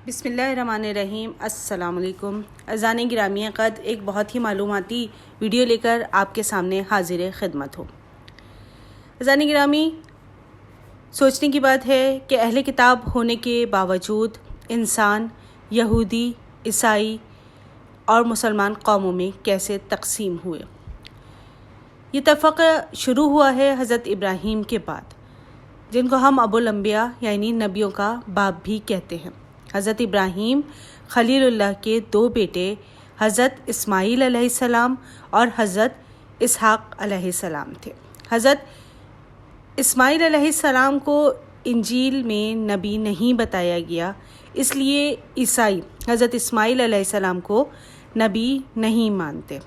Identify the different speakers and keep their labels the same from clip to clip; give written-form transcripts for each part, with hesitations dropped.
Speaker 1: بسم اللہ الرحمن الرحیم۔ السلام علیکم اذان گرامی قد، ایک بہت ہی معلوماتی ویڈیو لے کر آپ کے سامنے حاضر خدمت ہو۔ اذان گرامی، سوچنے کی بات ہے کہ اہل کتاب ہونے کے باوجود انسان یہودی، عیسائی اور مسلمان قوموں میں کیسے تقسیم ہوئے۔ یہ تفرقہ شروع ہوا ہے حضرت ابراہیم کے بعد، جن کو ہم ابو الانبیاء یعنی نبیوں کا باپ بھی کہتے ہیں۔ حضرت ابراہیم خلیل اللہ کے دو بیٹے حضرت اسماعیل علیہ السلام اور حضرت اسحاق علیہ السلام تھے۔ حضرت اسماعیل علیہ السلام کو انجیل میں نبی نہیں بتایا گیا، اس لیے عیسائی حضرت اسماعیل علیہ السلام کو نبی نہیں مانتے،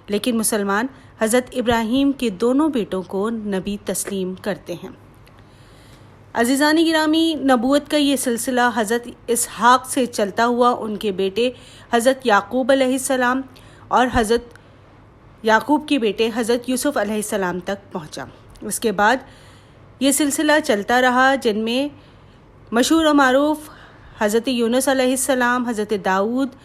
Speaker 1: لیکن مسلمان حضرت ابراہیم کے دونوں بیٹوں کو نبی تسلیم کرتے ہیں۔ عزیزان گرامی، نبوت کا یہ سلسلہ حضرت اسحاق سے چلتا ہوا ان کے بیٹے حضرت یعقوب علیہ السلام اور حضرت یعقوب کے بیٹے حضرت یوسف علیہ السلام تک پہنچا۔ اس کے بعد یہ سلسلہ چلتا رہا، جن میں مشہور و معروف حضرت یونس علیہ السلام، حضرت داؤد،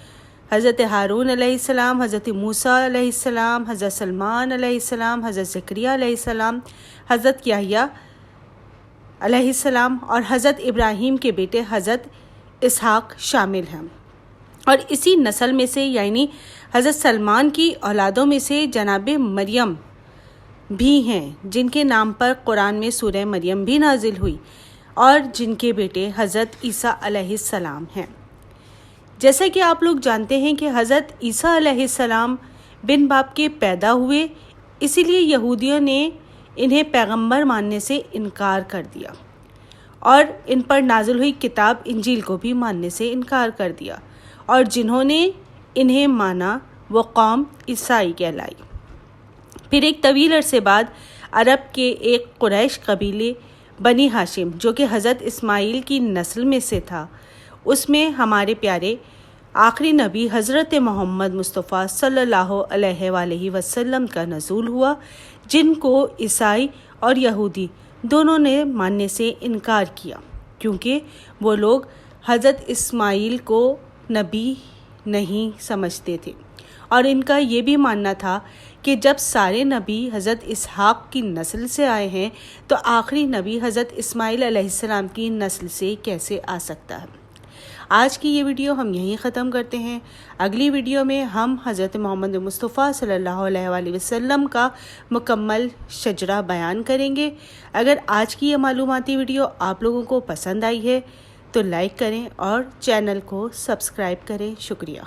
Speaker 1: حضرت ہارون علیہ السلام، حضرت موسیٰ علیہ السلام، حضرت سلمان علیہ السلام، حضرت زکریا علیہ السلام، حضرت یحییٰ علیہ السلام اور حضرت ابراہیم کے بیٹے حضرت اسحاق شامل ہیں۔ اور اسی نسل میں سے یعنی حضرت سلمان کی اولادوں میں سے جناب مریم بھی ہیں، جن کے نام پر قرآن میں سورہ مریم بھی نازل ہوئی اور جن کے بیٹے حضرت عیسیٰ علیہ السلام ہیں۔ جیسا کہ آپ لوگ جانتے ہیں کہ حضرت عیسیٰ علیہ السلام بن باپ کے پیدا ہوئے، اسی لیے یہودیوں نے انہیں پیغمبر ماننے سے انکار کر دیا اور ان پر نازل ہوئی کتاب انجیل کو بھی ماننے سے انکار کر دیا، اور جنہوں نے انہیں مانا وہ قوم عیسائی کہلائی۔ پھر ایک طویل عرصے بعد عرب کے ایک قریش قبیلے بنی ہاشم، جو کہ حضرت اسماعیل کی نسل میں سے تھا، اس میں ہمارے پیارے آخری نبی حضرت محمد مصطفیٰ صلی اللہ علیہ وآلہ وسلم کا نزول ہوا، جن کو عیسائی اور یہودی دونوں نے ماننے سے انکار کیا، کیونکہ وہ لوگ حضرت اسماعیل کو نبی نہیں سمجھتے تھے، اور ان کا یہ بھی ماننا تھا کہ جب سارے نبی حضرت اسحاق کی نسل سے آئے ہیں تو آخری نبی حضرت اسماعیل علیہ السلام کی نسل سے کیسے آ سکتا ہے۔ آج کی یہ ویڈیو ہم یہیں ختم کرتے ہیں۔ اگلی ویڈیو میں ہم حضرت محمد مصطفیٰ صلی اللہ علیہ وآلہ وسلم کا مکمل شجرہ بیان کریں گے۔ اگر آج کی یہ معلوماتی ویڈیو آپ لوگوں کو پسند آئی ہے تو لائک کریں اور چینل کو سبسکرائب کریں۔ شکریہ۔